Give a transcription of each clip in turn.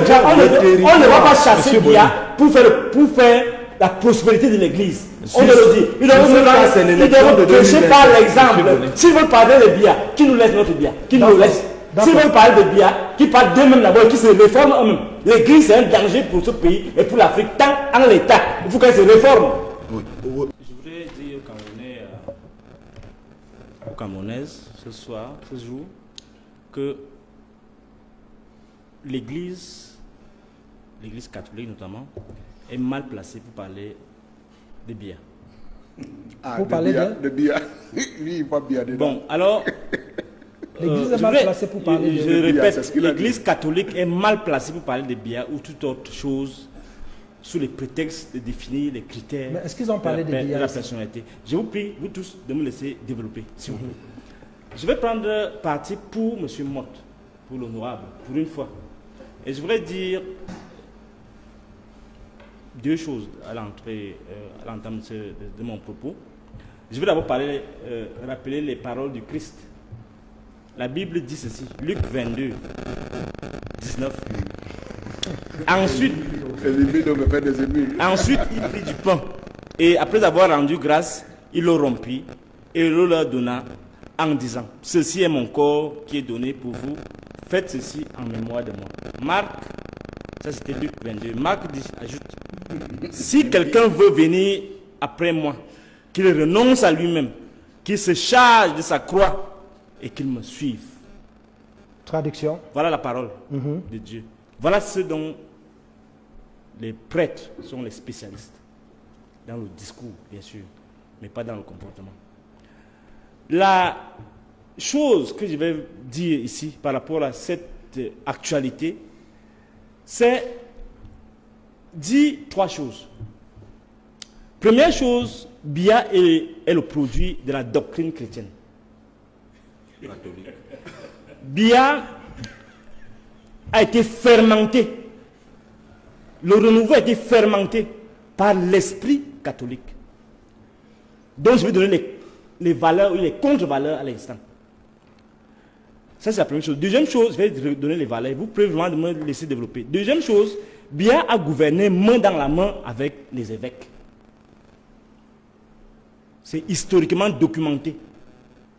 on ne va pas chasser Biya pour faire la prospérité de l'église. On le dit. Il doit prêcher par l'exemple. S'ils veulent parler de Biya, qui nous laisse notre Biya? Qui nous laisse? S'ils veulent parler de Biya, qui parlent d'eux-mêmes d'abord, qui se réforment eux-mêmes. L'église, c'est un danger pour ce pays et pour l'Afrique, tant en l'État. Il faut qu'elle se réforme. Je voudrais dire aux Camerounaises, ce soir, ce jour, que l'église catholique notamment, est mal placée pour parler de Biya. Pour parler de Biya. Lui, il va bien dedans. Bon, alors... L'église est mal placée pour parler de Biya. Je répète, l'église catholique est mal placée pour parler de Biya ou toute autre chose sous les prétextes de définir les critères. Mais est-ce qu'ils ont parlé de Biya? La personnalité. Je vous prie, vous tous, de me laisser développer, s'il vous plaît. Je vais prendre parti pour M. Mott, pour l'honorable, pour une fois. Et je voudrais dire deux choses à l'entame de mon propos. Je vais d'abord rappeler les paroles du Christ. La Bible dit ceci, Luc 22, 19. Ensuite, il prit du pain et après avoir rendu grâce, il le rompit et le leur donna en disant, ceci est mon corps qui est donné pour vous, faites ceci en mémoire de moi. Marc, ça c'était Luc 22, Marc dit, ajoute, si quelqu'un veut venir après moi, qu'il renonce à lui-même, qu'il se charge de sa croix et qu'il me suive. Traduction. Voilà la parole de Dieu. Voilà ce dont les prêtres sont les spécialistes. Dans le discours, bien sûr, mais pas dans le comportement. La chose que je vais dire ici par rapport à cette actualité, c'est dire trois choses. Première chose, Biya est le produit de la doctrine chrétienne. Biya a été fermenté. Le renouveau a été fermenté par l'esprit catholique. Donc je vais donner les valeurs ou les contre-valeurs à l'instant. Ça c'est la première chose. Deuxième chose, je vais donner les valeurs. Vous pouvez vraiment me laisser développer. Deuxième chose, Biya a gouverné main dans la main avec les évêques. C'est historiquement documenté.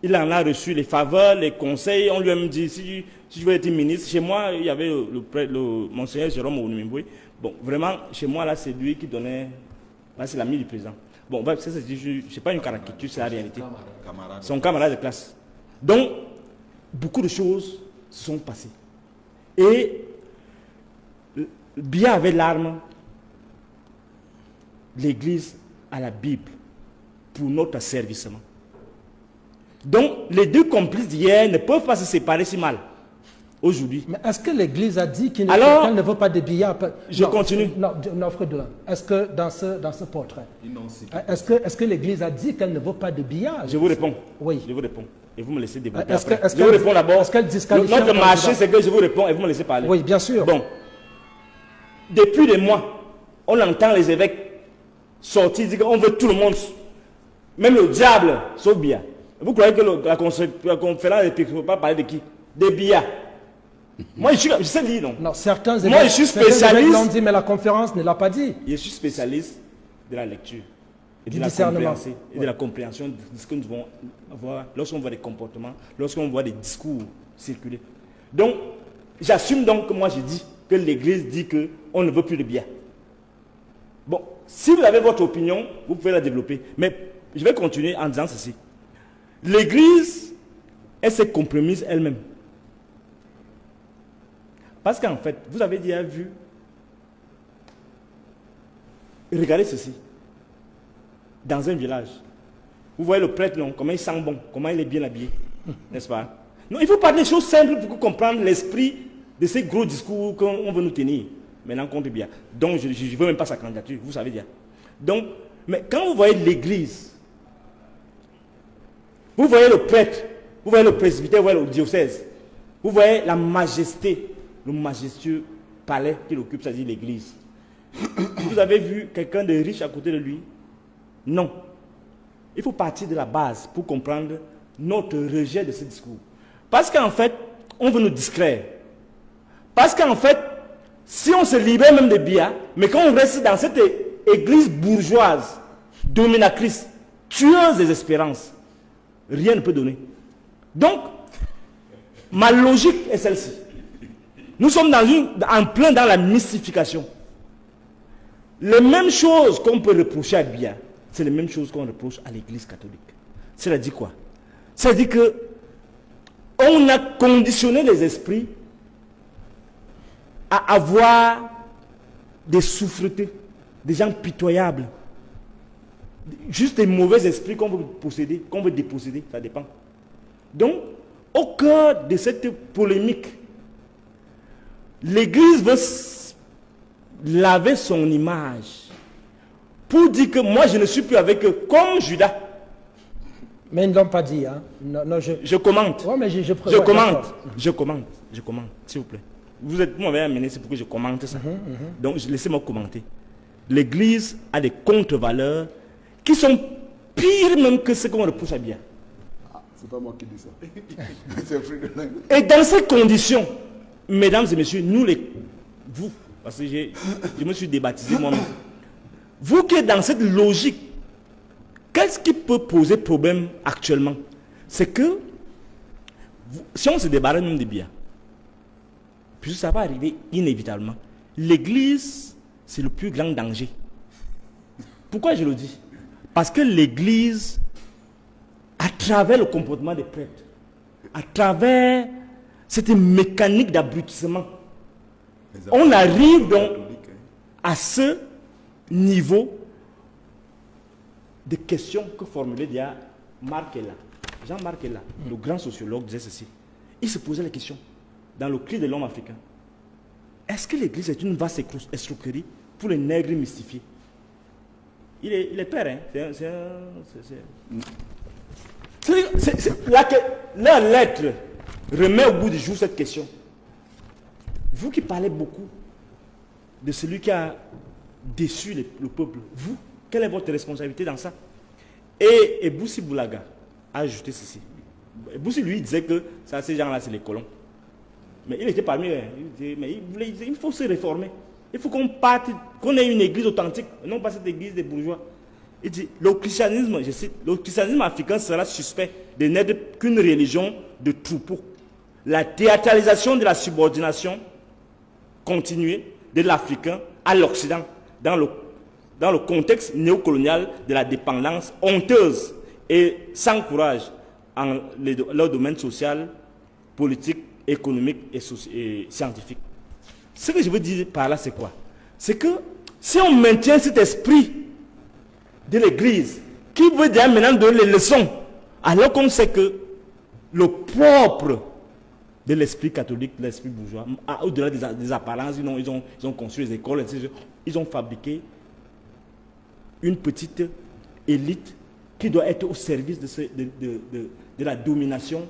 Il en a reçu les faveurs, les conseils. On lui a même dit, si je veux être ministre, chez moi, il y avait le monseigneur Jérôme Onimimboué. Bon, vraiment, chez moi, là, c'est lui qui donnait... Là, c'est l'ami du président. Bon, ça, c'est pas une caricature, c'est la réalité. Son camarade de classe. Donc, beaucoup de choses se sont passées. Et Biya avait l'arme, l'Église à la Bible, pour notre asservissement. Donc, les deux complices d'hier ne peuvent pas se séparer si mal aujourd'hui. Mais est-ce que l'Église a dit qu'elle ne veut pas de Biya? Je continue. Non, Frédéric, est-ce que dans ce portrait, est-ce que l'Église a dit qu'elle ne veut pas de Biya? Je vous réponds. Oui. Je vous réponds. Et vous me laissez développer. Je vous réponds d'abord. Notre marché, c'est que je vous réponds et vous me laissez parler. Oui, bien sûr. Bon. Depuis des mois, on entend les évêques sortir, dire qu'on veut tout le monde, même le diable, sauf Biya. Vous croyez que la conférence ne peut pas parler de qui? De Biya. Moi, je sais lire, non? Non, certains moi, je suis spécialiste. L'ont dit, mais la conférence ne l'a pas dit. Je suis spécialiste de la lecture. Et du discernement. Et de la compréhension de ce que nous devons avoir lorsqu'on voit des comportements, lorsqu'on voit des discours circuler. Donc, j'assume donc que moi, j'ai dit que l'Église dit qu'on ne veut plus de Biya. Bon, si vous avez votre opinion, vous pouvez la développer. Mais je vais continuer en disant ceci. L'Église, elle s'est compromise elle-même. Parce qu'en fait, vous avez déjà vu, regardez ceci, dans un village, vous voyez le prêtre, non, comment il sent bon, comment il est bien habillé, n'est-ce pas? Non, il faut parler des choses simples pour comprendre l'esprit de ces gros discours qu'on veut nous tenir. Maintenant, contre Biya. Donc, je ne veux même pas sa candidature, vous savez déjà. Donc, mais quand vous voyez l'Église, vous voyez le prêtre, vous voyez le presbytère, vous voyez le diocèse, vous voyez la majesté, le majestueux palais qu'il occupe, c'est-à-dire l'Église. Vous avez vu quelqu'un de riche à côté de lui? Non. Il faut partir de la base pour comprendre notre rejet de ce discours. Parce qu'en fait, on veut nous distraire. Parce qu'en fait, si on se libère même des biens, mais quand on reste dans cette église bourgeoise, dominatrice, tueuse des espérances, rien ne peut donner. Donc, ma logique est celle-ci. Nous sommes en plein dans la mystification. Les mêmes choses qu'on peut reprocher à Biya, c'est les mêmes choses qu'on reproche à l'église catholique. C'est-à-dire quoi? C'est-à-dire que on a conditionné les esprits à avoir des souffretés, des gens pitoyables. Juste des mauvais esprits qu'on veut posséder, qu'on veut déposséder, ça dépend. Donc, au cœur de cette polémique, l'Église veut laver son image pour dire que moi je ne suis plus avec eux comme Judas. Mais ils ne l'ont pas dit. Hein. Non, je commente. Ouais, mais je commente, s'il vous plaît. Vous m'avez amené, c'est pour que je commente ça. Donc laissez-moi commenter. L'Église a des contre-valeurs qui sont pires même que ce qu'on reproche à Biya. Ah, c'est pas moi qui dis ça. C'est fruit de langue. Et dans ces conditions, mesdames et messieurs, vous, parce que je me suis débaptisé moi-même, vous qui êtes dans cette logique, qu'est-ce qui peut poser problème actuellement? C'est que, si on se débarrasse même de Biya, puisque ça va arriver inévitablement, l'Église, c'est le plus grand danger. Pourquoi je le dis? Parce que l'Église, à travers le comportement des prêtres, à travers cette mécanique d'abrutissement, on arrive donc à ce niveau de questions que formulait déjà Marc Ella. Jean-Marc Ella, le grand sociologue, disait ceci. Il se posait la question, dans le cri de l'homme africain, est-ce que l'Église est une vaste escroquerie pour les nègres mystifiés? Il est père, hein? Leur lettre remet au bout du jour cette question. Vous qui parlez beaucoup de celui qui a déçu le peuple, vous, quelle est votre responsabilité dans ça? Et Boussi Boulaga a ajouté ceci. Boussi, lui, disait que ça, ces gens-là, c'est les colons. Mais il était parmi eux. Il faut se réformer. Il faut qu'on parte, qu'on ait une église authentique, non pas cette église des bourgeois. Il dit, le christianisme, je cite, le christianisme africain sera suspect de n'être qu'une religion de troupeau. La théâtralisation de la subordination continuée de l'Africain à l'Occident, dans le contexte néocolonial de la dépendance honteuse et sans courage en leur domaine social, politique, économique et scientifique. Ce que je veux dire par là, c'est quoi? C'est que si on maintient cet esprit de l'Église qui veut déjà maintenant donner les leçons, alors qu'on sait que le propre de l'esprit catholique, de l'esprit bourgeois, au-delà des apparences, ils ont construit les écoles, ils ont fabriqué une petite élite qui doit être au service de la domination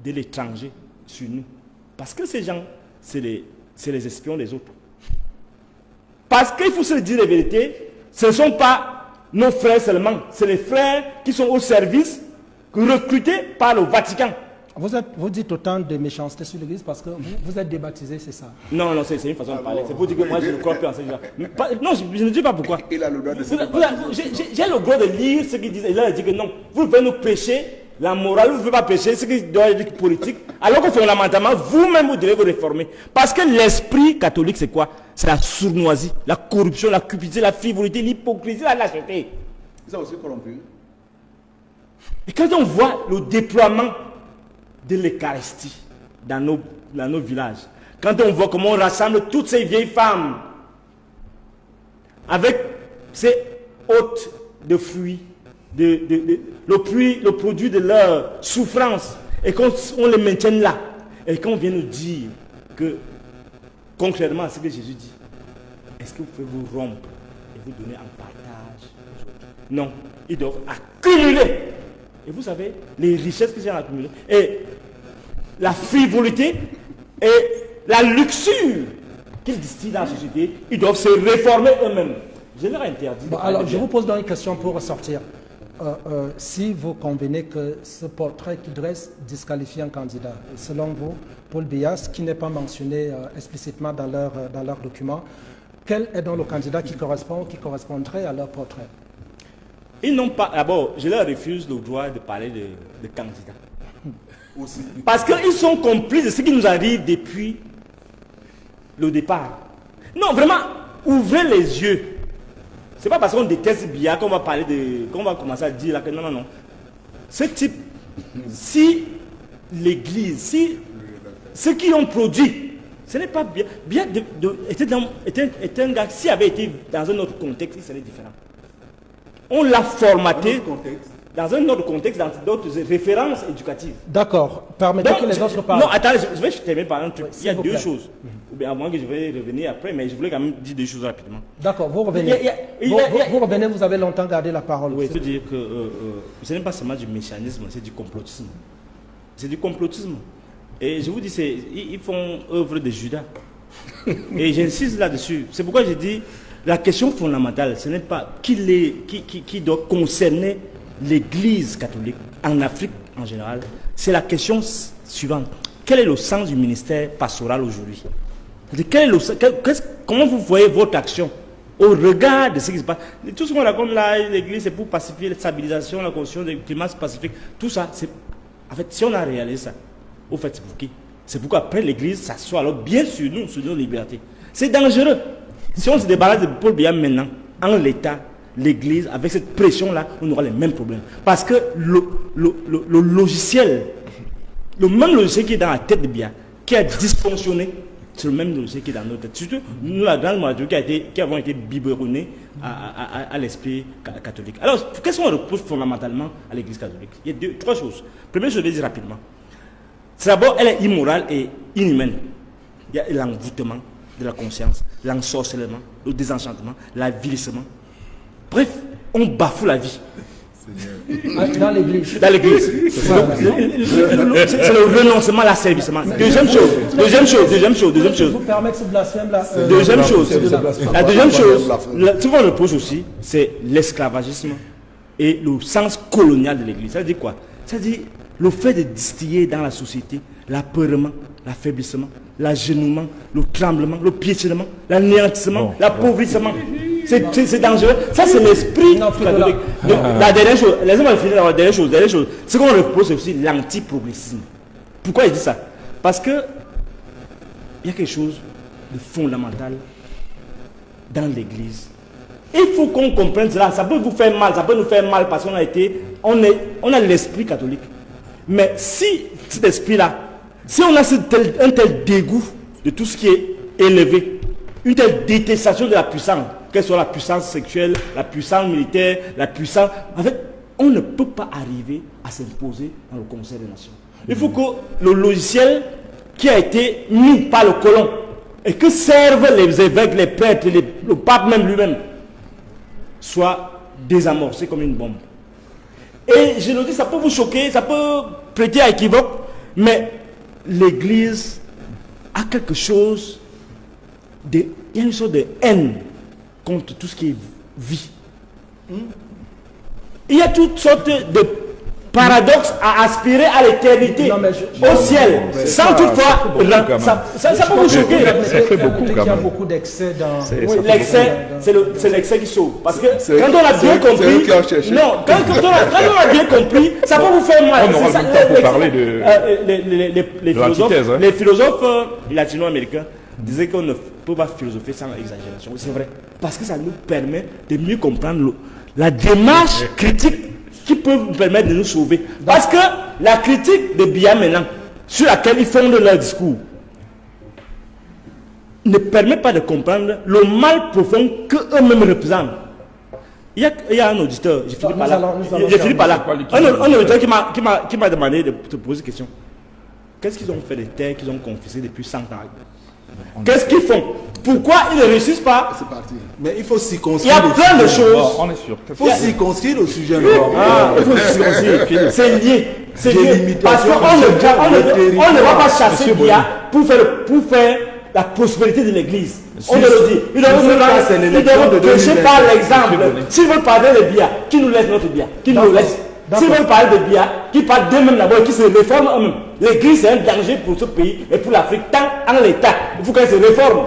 de l'étranger sur nous. Parce que ces gens, c'est les espions des autres. Parce qu'il faut se dire la vérité, ce ne sont pas nos frères seulement, c'est les frères qui sont au service, recrutés par le Vatican. Vous dites autant de méchanceté sur l'Église parce que vous êtes débaptisé, c'est ça? Non, c'est une façon de parler. C'est pour dire que moi je ne crois plus en ces gens. Non, je ne dis pas pourquoi. Il a le droit de se j'ai le droit de lire ce qu'il dit. Il a dit que non, vous pouvez nous prêcher la morale, vous ne pouvez pas prêcher ce qui doit être politique. Alors que fondamentalement, vous-même vous devez vous réformer. Parce que l'esprit catholique, c'est quoi? C'est la sournoisie, la corruption, la cupidité, la frivolité, l'hypocrisie, la lâcheté. Ils ont aussi corrompu. Et quand on voit le déploiement de l'Eucharistie dans nos villages, quand on voit comment on rassemble toutes ces vieilles femmes avec ces hôtes de fruits, le produit de leur souffrance, et qu'on les maintienne là, et qu'on vient nous dire que, contrairement à ce que Jésus dit, est-ce que vous pouvez vous rompre et vous donner en partage? Non, ils doivent accumuler. Et vous savez, les richesses qu'ils ont accumulées, et la frivolité, et la luxure qu'ils distillent dans la société, ils doivent se réformer eux-mêmes. Je leur ai interdit. Bon, alors, je vous pose donc une question pour ressortir. si vous convenez que ce portrait qui dresse disqualifie un candidat, selon vous, Paul Biya, qui n'est pas mentionné explicitement dans leur document, quel est donc le candidat qui correspondrait à leur portrait? Ils n'ont pas... D'abord, je leur refuse le droit de parler de candidats. Aussi. Parce qu'ils sont complices de ce qui nous arrive depuis le départ. Non, vraiment, ouvrez les yeux. C'est pas parce qu'on déteste Biya qu'on va parler de... qu'on va commencer à dire là que non, non, non. Ce type, si l'Église, si ceux qui ont produit, ce n'est pas Biya. Biya était un gars, s'il avait été dans un autre contexte, il serait différent. On l'a formaté dans un autre contexte, dans d'autres références éducatives. D'accord. Permettez que les autres parlent. Non, attendez, je vais terminer par un truc. Il y a deux choses. Ou bien à moins que je vais revenir après, mais je voulais quand même dire deux choses rapidement. D'accord, vous revenez. Vous revenez, vous avez longtemps gardé la parole. Oui, je veux dire que ce n'est pas seulement du mécanisme, c'est du complotisme. C'est du complotisme. Et je vous dis, ils font œuvre de Judas. Et j'insiste là-dessus. C'est pourquoi je dis, la question fondamentale, ce n'est pas qui doit concerner l'Église catholique en Afrique en général. C'est la question suivante. Quel est le sens du ministère pastoral aujourd'hui? Comment vous voyez votre action au regard de ce qui se passe? Tout ce qu'on raconte là, l'Église, c'est pour pacifier la stabilisation, la construction du climat pacifique. Tout ça, c'est... En fait, si on a réalisé ça, au fait, c'est pour qui? C'est pourquoi après l'Église s'assoit alors bien sur nous, sur nos libertés. C'est dangereux. Si on se débarrasse de Paul Biya maintenant, en l'État, l'Église, avec cette pression-là, on aura les mêmes problèmes. Parce que le logiciel, le même logiciel qui est dans la tête de Biya, qui a dysfonctionné, c'est le même logiciel qui est dans notre tête. Surtout, nous, la grande majorité qui avons été biberonnés à l'esprit catholique. Alors, qu'est-ce qu'on repose fondamentalement à l'Église catholique? Il y a trois choses. Première chose, je vais dire rapidement. C'est d'abord, elle est immorale et inhumaine. Il y a l'envoûtement de la conscience, l'ensorcellement, le désenchantement, l'avilissement. Bref, on bafoue la vie. Dans l'Église. Dans l'Église. C'est le renoncement à l'asservissement. Deuxième chose. Je vous permets ce blasphème-là. Deuxième chose. La deuxième chose, ce qu'on repose aussi, c'est l'esclavagisme et le sens colonial de l'Église. Ça veut dire quoi? Ça veut dire le fait de distiller dans la société l'apeurement, l'affaiblissement, l'agenouillement, le tremblement, le piétinement, l'anéantissement, l'appauvrissement. C'est dangereux. Ça, c'est l'esprit catholique. La dernière chose, laissez-moi finir la dernière chose. Ce qu'on repose, c'est aussi l'anti-progressisme. Pourquoi il dit ça? Parce que il y a quelque chose de fondamental dans l'Église. Il faut qu'on comprenne cela. Ça peut vous faire mal, ça peut nous faire mal parce qu'on a l'esprit catholique. Mais si cet esprit-là, si on a un tel dégoût de tout ce qui est élevé, une telle détestation de la puissance, qu'elle soit la puissance sexuelle, la puissance militaire, la puissance... En fait, on ne peut pas arriver à s'imposer dans le Conseil des Nations. Il faut que le logiciel qui a été mis par le colon et que servent les évêques, les prêtres, le pape même lui-même, soit désamorcé comme une bombe. Et je le dis, ça peut vous choquer, ça peut prêter à équivoque, mais l'Église a quelque chose de... Il y a une sorte de haine contre tout ce qui est vie. Il y a toutes sortes de paradoxes à aspirer à l'éternité, au ciel, sans toutefois... Ça peut vous choquer. Ça fait beaucoup quand même. Il y a beaucoup d'excès dans... L'excès, c'est l'excès qui sauve. Parce que quand on a bien compris... Non, quand on a bien compris, ça peut vous faire mal. On aura le temps pour parler de les philosophes latino-américains disaient qu'on ne peut pas philosopher sans exagération. C'est vrai. Parce que ça nous permet de mieux comprendre la démarche critique qui peut vous permettre de nous sauver. Parce que la critique de Biya maintenant, sur laquelle ils fondent leur discours, ne permet pas de comprendre le mal profond qu'eux-mêmes représentent. Il y a un auditeur, je finis par là. Un auditeur qui m'a demandé de te poser une question. Qu'est-ce qu'ils ont fait des terres qu'ils ont confisquées depuis 100 ans? Qu'est-ce qu'ils font? Pourquoi ils ne réussissent pas? C'est parti. Mais il faut circonscrire. Il y a plein de choses. On est sûr. Il faut circonscrire le sujet. Il faut circonscrire. C'est lié. C'est lié. Parce qu'on ne va pas chasser Biya pour faire la prospérité de l'Église. On doit le dire. Ils doivent prêcher par l'exemple. S'ils veulent parler des biens, qui nous laisse notre bien? Qui nous laisse? S'ils veulent parler des biens, qui parlent d'eux-mêmes d'abord, qui se réforment eux-mêmes. L'Église est un danger pour ce pays et pour l'Afrique, tant en l'État. Il faut qu'elle se réforme.